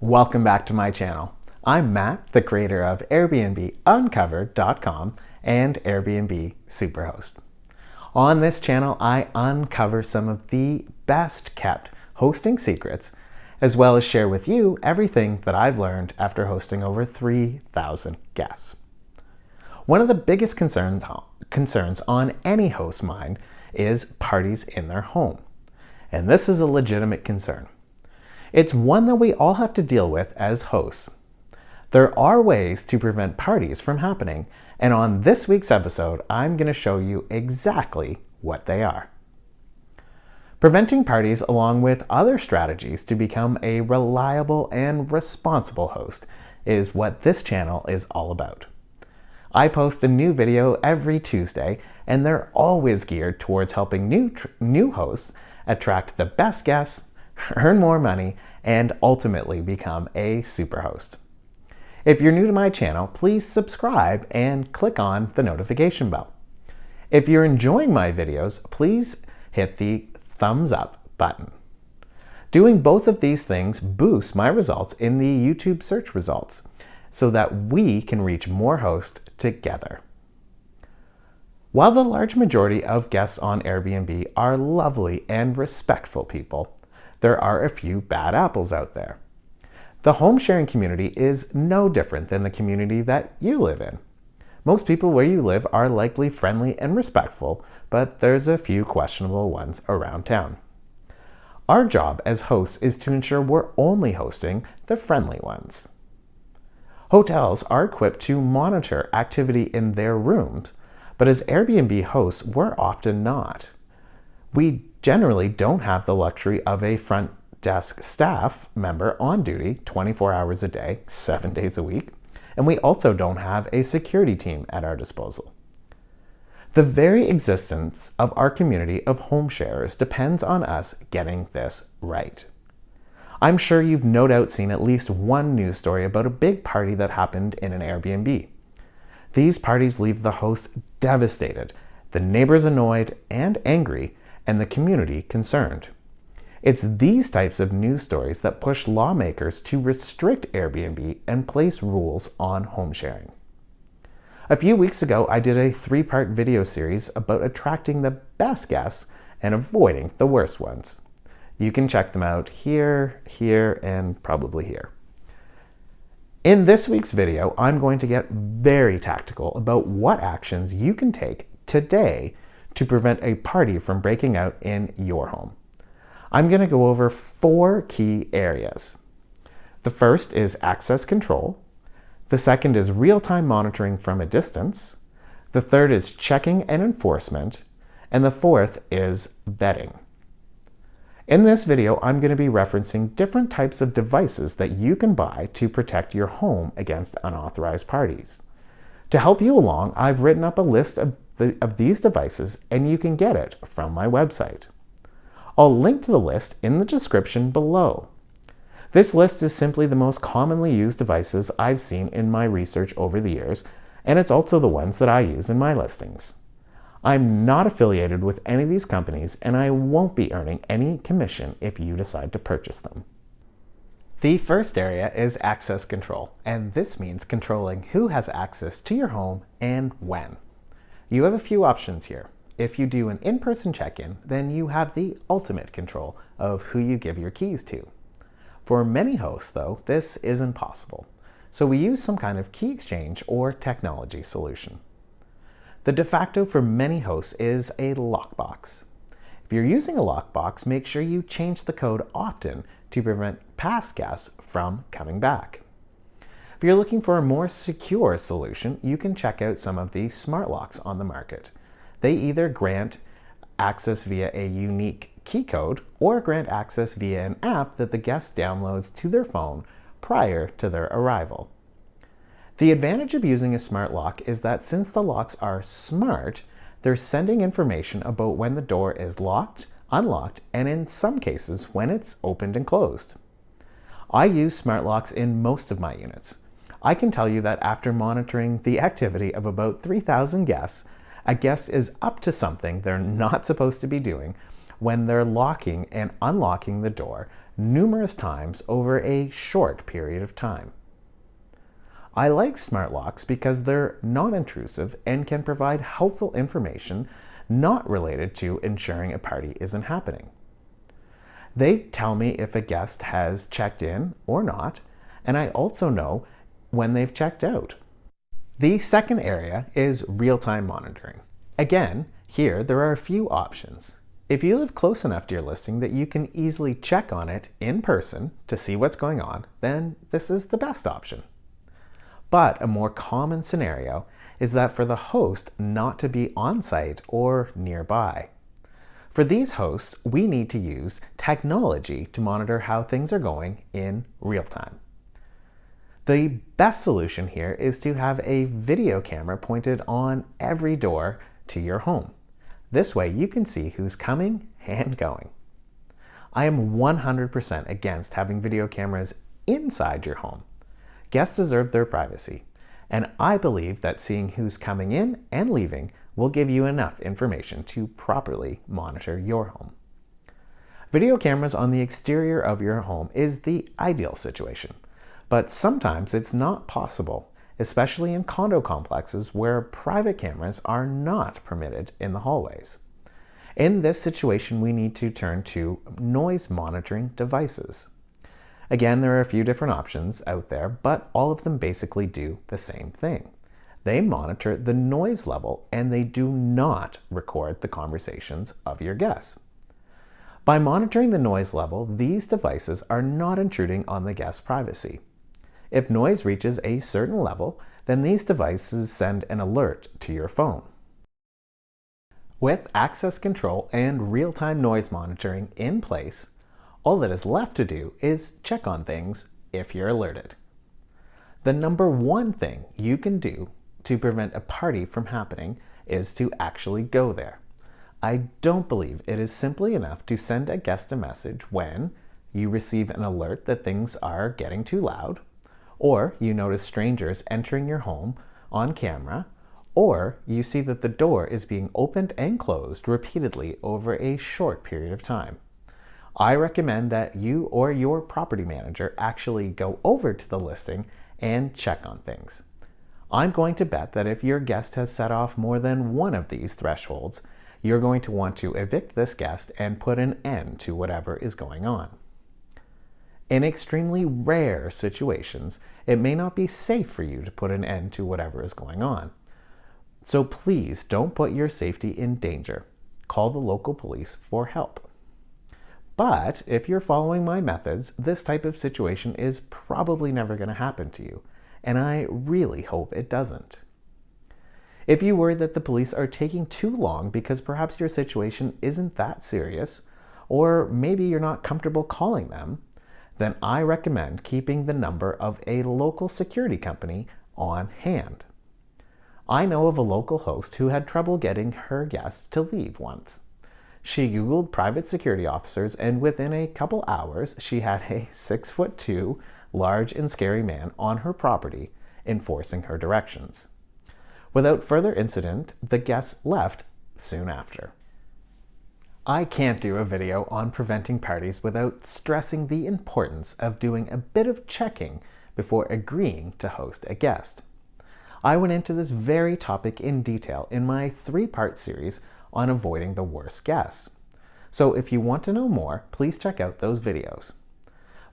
Welcome back to my channel. I'm Matt, the creator of AirbnbUncovered.com and Airbnb Superhost. On this channel, I uncover some of the best kept hosting secrets, as well as share with you everything that I've learned after hosting over 3,000 guests. One of the biggest concerns on any host's mind is parties in their home. And this is a legitimate concern. It's one that we all have to deal with as hosts. There are ways to prevent parties from happening, and on this week's episode, I'm going to show you exactly what they are. Preventing parties, along with other strategies to become a reliable and responsible host, is what this channel is all about. I post a new video every Tuesday, and they're always geared towards helping new hosts attract the best guests, earn more money, and ultimately become a superhost. If you're new to my channel, please subscribe and click on the notification bell. If you're enjoying my videos, please hit the thumbs up button. Doing both of these things boosts my results in the YouTube search results so that we can reach more hosts together. While the large majority of guests on Airbnb are lovely and respectful people, there are a few bad apples out there. The home sharing community is no different than the community that you live in. Most people where you live are likely friendly and respectful, but there's a few questionable ones around town. Our job as hosts is to ensure we're only hosting the friendly ones. Hotels are equipped to monitor activity in their rooms, but as Airbnb hosts, we're often not. We generally don't have the luxury of a front desk staff member on duty 24 hours a day, 7 days a week, and we also don't have a security team at our disposal. The very existence of our community of home sharers depends on us getting this right. I'm sure you've no doubt seen at least one news story about a big party that happened in an Airbnb. These parties leave the host devastated, the neighbors annoyed and angry, and the community concerned. It's these types of news stories that push lawmakers to restrict Airbnb and place rules on home sharing. A few weeks ago, I did a 3-part video series about attracting the best guests and avoiding the worst ones. You can check them out here, and probably here. In this week's video, I'm going to get very tactical about what actions you can take today to prevent a party from breaking out in your home. I'm going to go over 4 key areas. The first is access control. The second is real-time monitoring from a distance. The third is checking and enforcement. And the fourth is vetting. In this video, I'm going to be referencing different types of devices that you can buy to protect your home against unauthorized parties. To help you along, I've written up a list of these devices, and you can get it from my website. I'll link to the list in the description below. This list is simply the most commonly used devices I've seen in my research over the years, and it's also the ones that I use in my listings. I'm not affiliated with any of these companies, and I won't be earning any commission if you decide to purchase them. The first area is access control, and this means controlling who has access to your home and when. You have a few options here. If you do an in-person check-in, then you have the ultimate control of who you give your keys to. For many hosts, though, this isn't possible, so we use some kind of key exchange or technology solution. The de facto for many hosts is a lockbox. If you're using a lockbox, make sure you change the code often to prevent past guests from coming back. If you're looking for a more secure solution, you can check out some of the smart locks on the market. They either grant access via a unique key code or grant access via an app that the guest downloads to their phone prior to their arrival. The advantage of using a smart lock is that since the locks are smart, they're sending information about when the door is locked, unlocked, and in some cases when it's opened and closed. I use smart locks in most of my units. I can tell you that after monitoring the activity of about 3,000 guests, a guest is up to something they're not supposed to be doing when they're locking and unlocking the door numerous times over a short period of time. I like smart locks because they're non-intrusive and can provide helpful information not related to ensuring a party isn't happening. They tell me if a guest has checked in or not, and I also know when they've checked out. The second area is real-time monitoring. Again, here there are a few options. If you live close enough to your listing that you can easily check on it in person to see what's going on, then this is the best option. But a more common scenario is that for the host not to be on site or nearby. For these hosts, we need to use technology to monitor how things are going in real time. The best solution here is to have a video camera pointed on every door to your home. This way you can see who's coming and going. I am 100% against having video cameras inside your home. Guests deserve their privacy, and I believe that seeing who's coming in and leaving will give you enough information to properly monitor your home. Video cameras on the exterior of your home is the ideal situation, but sometimes it's not possible, especially in condo complexes where private cameras are not permitted in the hallways. In this situation, we need to turn to noise monitoring devices. Again, there are a few different options out there, but all of them basically do the same thing. They monitor the noise level and they do not record the conversations of your guests. By monitoring the noise level, these devices are not intruding on the guest's privacy. If noise reaches a certain level, then these devices send an alert to your phone. With access control and real-time noise monitoring in place, all that is left to do is check on things if you're alerted. The number one thing you can do to prevent a party from happening is to actually go there. I don't believe it is simply enough to send a guest a message when you receive an alert that things are getting too loud, or you notice strangers entering your home on camera, or you see that the door is being opened and closed repeatedly over a short period of time. I recommend that you or your property manager actually go over to the listing and check on things. I'm going to bet that if your guest has set off more than one of these thresholds, you're going to want to evict this guest and put an end to whatever is going on. In extremely rare situations, it may not be safe for you to put an end to whatever is going on. So please don't put your safety in danger. Call the local police for help. But if you're following my methods, this type of situation is probably never going to happen to you, and I really hope it doesn't. If you worry that the police are taking too long because perhaps your situation isn't that serious, or maybe you're not comfortable calling them, then I recommend keeping the number of a local security company on hand. I know of a local host who had trouble getting her guests to leave once. She Googled private security officers, and within a couple hours, she had a 6'2", large and scary man on her property enforcing her directions. Without further incident, the guests left soon after. I can't do a video on preventing parties without stressing the importance of doing a bit of checking before agreeing to host a guest. I went into this very topic in detail in my 3-part series on avoiding the worst guests. So if you want to know more, please check out those videos.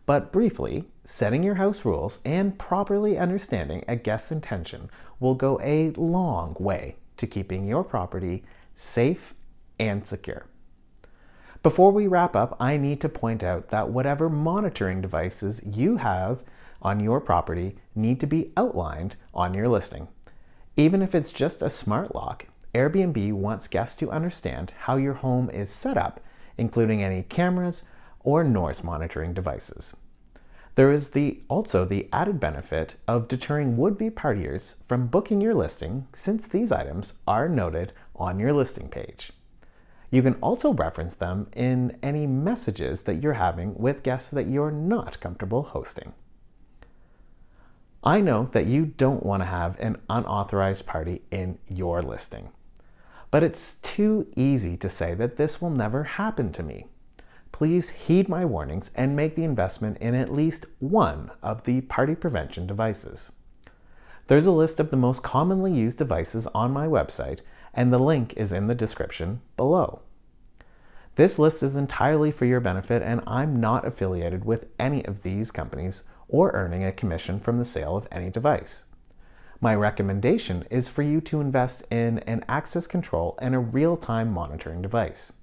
But briefly, setting your house rules and properly understanding a guest's intention will go a long way to keeping your property safe and secure. Before we wrap up, I need to point out that whatever monitoring devices you have on your property need to be outlined on your listing. Even if it's just a smart lock, Airbnb wants guests to understand how your home is set up, including any cameras or noise monitoring devices. There is also the added benefit of deterring would-be partiers from booking your listing, since these items are noted on your listing page. You can also reference them in any messages that you're having with guests that you're not comfortable hosting. I know that you don't want to have an unauthorized party in your listing, but it's too easy to say that this will never happen to me. please heed my warnings and make the investment in at least one of the party prevention devices. There's a list of the most commonly used devices on my website, and the link is in the description below. This list is entirely for your benefit, and I'm not affiliated with any of these companies or earning a commission from the sale of any device. My recommendation is for you to invest in an access control and a real-time monitoring device.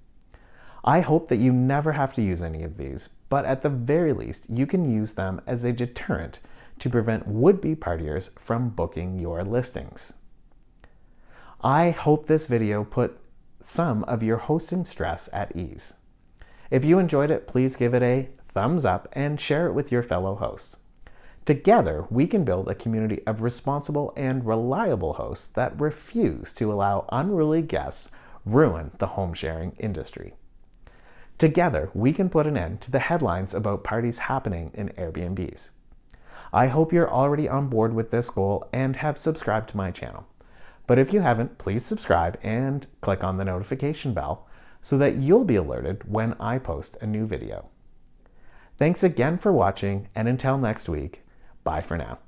I hope that you never have to use any of these, but at the very least, you can use them as a deterrent to prevent would-be partiers from booking your listings. I hope this video put some of your hosting stress at ease. If you enjoyed it, please give it a thumbs up and share it with your fellow hosts. Together, we can build a community of responsible and reliable hosts that refuse to allow unruly guests ruin the home sharing industry. Together, we can put an end to the headlines about parties happening in Airbnbs. I hope you're already on board with this goal and have subscribed to my channel. But if you haven't, please subscribe and click on the notification bell so that you'll be alerted when I post a new video. Thanks again for watching, and until next week, bye for now.